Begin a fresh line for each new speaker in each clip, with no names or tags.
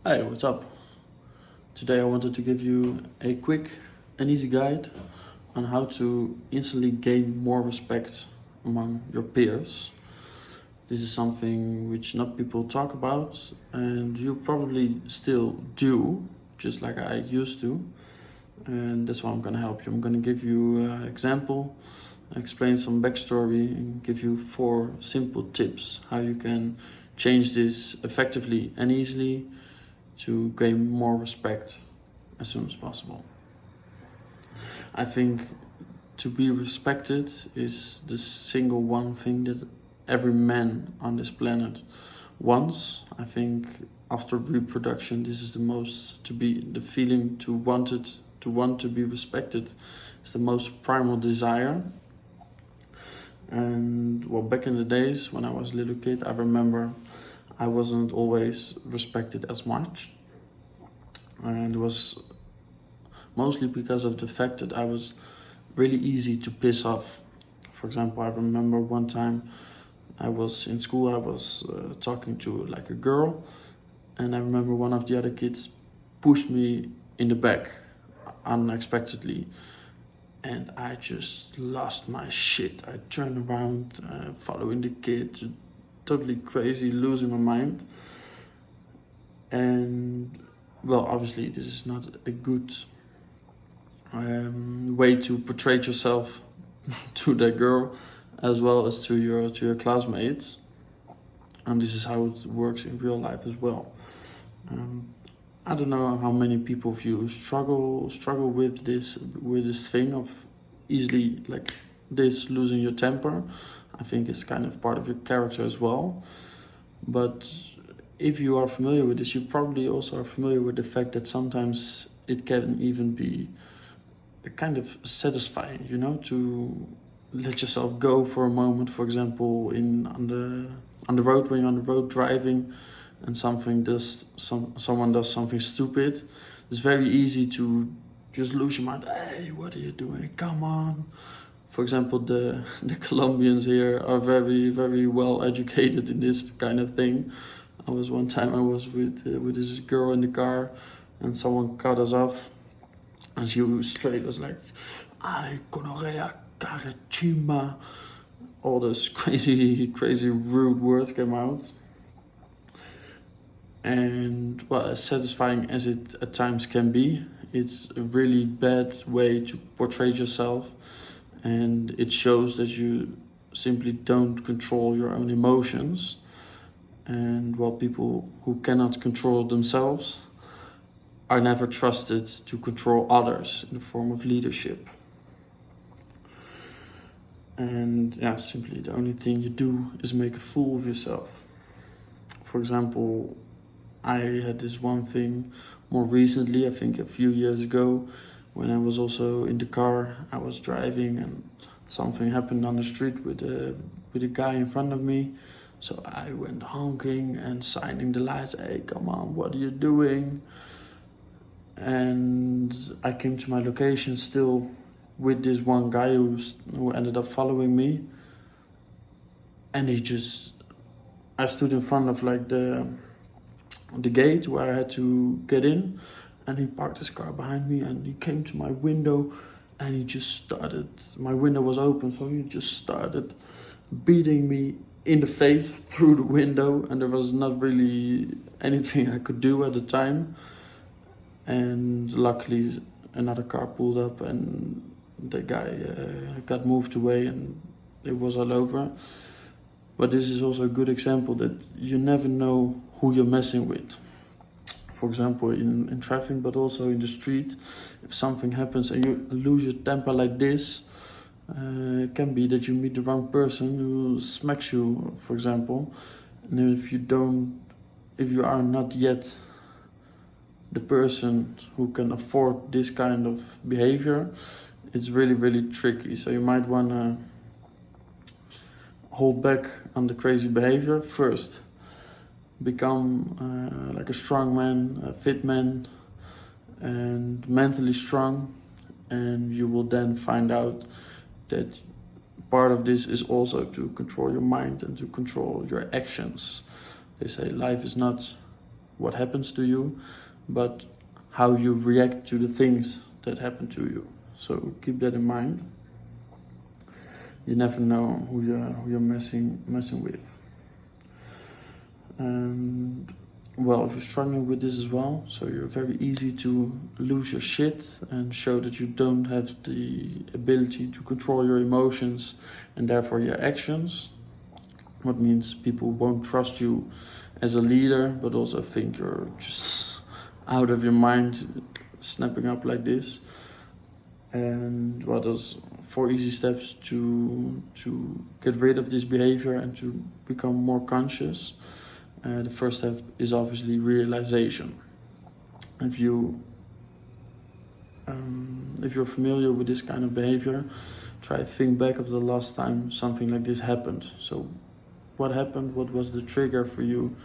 Hey, what's up? Today I wanted to give you a quick and easy guide on how to instantly gain more respect among your peers. This is something which not people talk about, and you probably still do, just like I used to. And that's why I'm gonna help you. I'm gonna give you an example, explain some backstory, and give you 4 simple tips how you can change this effectively and easily to gain more respect as soon as possible. I think to be respected is the single one thing that every man on this planet wants. I think after reproduction, this is the most to be the feeling to want to be respected is the most primal desire. And well, back in the days when I was a little kid, I remember I wasn't always respected as much. And it was mostly because of the fact that I was really easy to piss off. For example, I remember one time I was in school, I was talking to like a girl, and I remember one of the other kids pushed me in the back unexpectedly, and I just lost my shit. I turned around, following the kid, totally crazy, losing my mind. And well, obviously, this is not a good way to portray yourself to that girl, as well as to your classmates. And this is how it works in real life as well. I don't know how many people of you struggle with this thing of easily like this losing your temper. I think it's kind of part of your character as well. But if you are familiar with this, you probably also are familiar with the fact that sometimes it can even be kind of satisfying, to let yourself go for a moment. For example, on the road, when you're on the road driving, and someone does something stupid, it's very easy to just lose your mind. Hey, what are you doing? Come on. For example, the Colombians here are very, very well educated in this kind of thing. One time I was with this girl in the car, and someone cut us off, and she was straight was like, "Ay, gonorrhea, carachimba." All those crazy rude words came out. And well, as satisfying as it at times can be, it's a really bad way to portray yourself, and it shows that you simply don't control your own emotions. And while people who cannot control themselves are never trusted to control others in the form of leadership. And yeah, simply the only thing you do is make a fool of yourself. For example, I had this one thing more recently, I think a few years ago, when I was also in the car. I was driving and something happened on the street with a guy in front of me. So I went honking and signing the lights. Hey, come on, what are you doing? And I came to my location still with this one guy who ended up following me. And I stood in front of like the gate where I had to get in, and he parked his car behind me, and he came to my window, and my window was open, so he just started beating me in the face through the window, and there was not really anything I could do at the time. And luckily another car pulled up, and the guy got moved away, and it was all over. But this is also a good example that you never know who you're messing with. For example, in traffic, but also in the street, if something happens and you lose your temper like this, it can be that you meet the wrong person who smacks you, for example. And if you are not yet the person who can afford this kind of behavior, it's really, really tricky. So you might want to hold back on the crazy behavior first. Become like a strong man, a fit man, and mentally strong. And you will then find out that part of this is also to control your mind and to control your actions. They say life is not what happens to you, but how you react to the things that happen to you. So keep that in mind. You never know who you're messing with. And well, if you're struggling with this as well, so you're very easy to lose your shit and show that you don't have the ability to control your emotions and therefore your actions. What means people won't trust you as a leader, but also think you're just out of your mind snapping up like this. And well, there's 4 easy steps to get rid of this behavior and to become more conscious. The first step is obviously realization. If you're familiar with this kind of behavior, try to think back of the last time something like this happened. So what happened? What was the trigger for you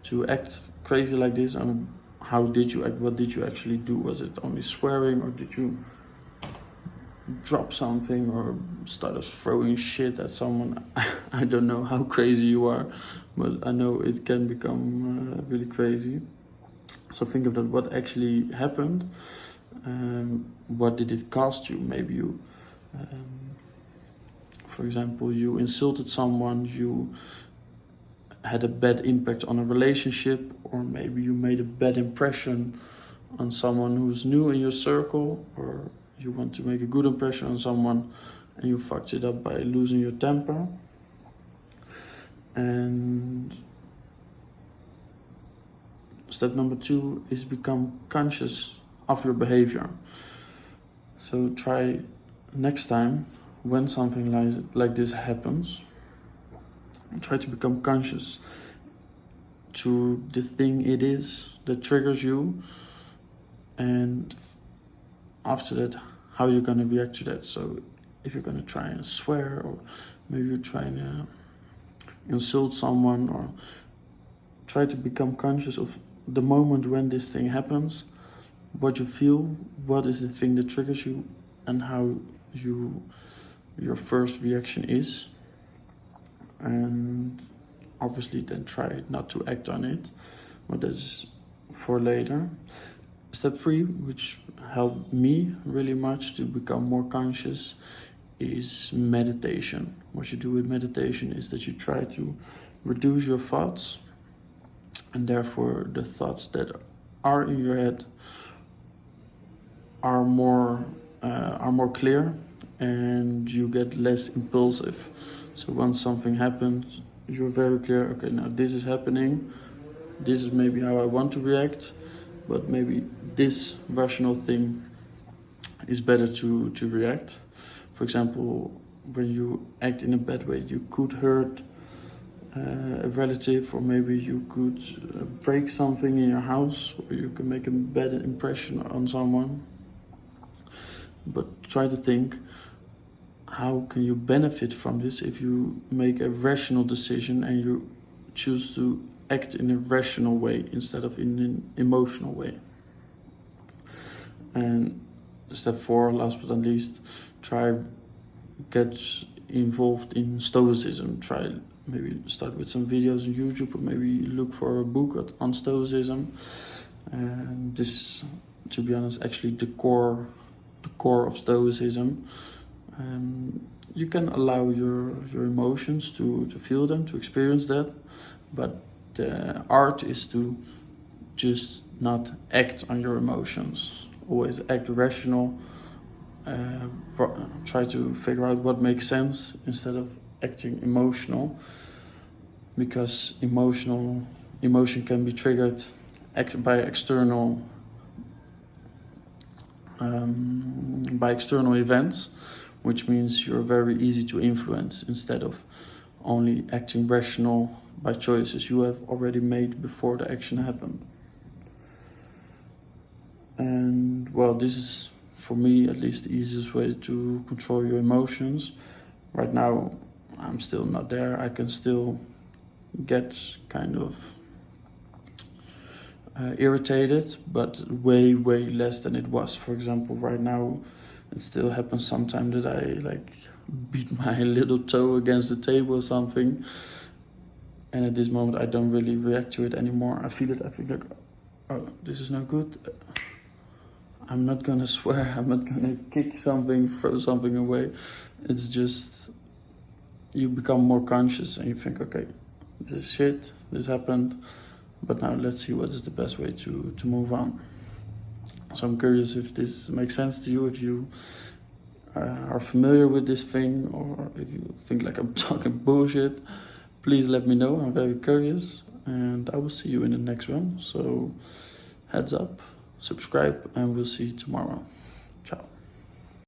to act crazy like this? And how did you act? What did you actually do? Was it only swearing, or did you drop something or started throwing shit at someone? I don't know how crazy you are, but I know it can become really crazy. So think of that, what actually happened. What did it cost you? Maybe you, for example, you insulted someone, you had a bad impact on a relationship, or maybe you made a bad impression on someone who's new in your circle, or you want to make a good impression on someone and you fucked it up by losing your temper. And step number 2 is become conscious of your behavior. So try next time when something like this happens, try to become conscious to the thing it is that triggers you, and after that, how you're going to react to that. So if you're going to try and swear, or maybe you're trying to insult someone, or try to become conscious of the moment when this thing happens, what you feel, what is the thing that triggers you, and how your first reaction is. And obviously then try not to act on it, but that's for later. Step 3, which helped me really much to become more conscious, is meditation. What you do with meditation is that you try to reduce your thoughts, and therefore the thoughts that are in your head are more clear, and you get less impulsive. So once something happens, you're very clear, okay, now this is happening, this is maybe how I want to react, but maybe this rational thing is better to react. For example, when you act in a bad way, you could hurt a relative, or maybe you could break something in your house, or you can make a bad impression on someone. But try to think, how can you benefit from this if you make a rational decision and you choose to act in a rational way instead of in an emotional way. And step 4, last but not least, try get involved in Stoicism. Try maybe start with some videos on YouTube, or maybe look for a book on Stoicism. And this, to be honest, actually the core of Stoicism. You can allow your emotions to feel them, to experience that, but the art is to just not act on your emotions. Always act rational. Try to figure out what makes sense instead of acting emotional, because emotion can be triggered by external events, which means you're very easy to influence instead of only acting rational by choices you have already made before the action happened. And well, this is, for me at least, the easiest way to control your emotions. Right now, I'm still not there. I can still get kind of irritated, but way less than it was. For example, right now, it still happens sometimes that I beat my little toe against the table or something, And at this moment, I don't really react to it anymore. I feel like, oh, this is not good. I'm not gonna swear, I'm not gonna kick something, throw something away. It's just, you become more conscious and you think, okay, this is shit, this happened, but now let's see what is the best way to move on. So I'm curious if this makes sense to you, if you are familiar with this thing, or if you think like I'm talking bullshit. Please let me know, I'm very curious, and I will see you in the next one. So heads up, subscribe, and we'll see you tomorrow. Ciao.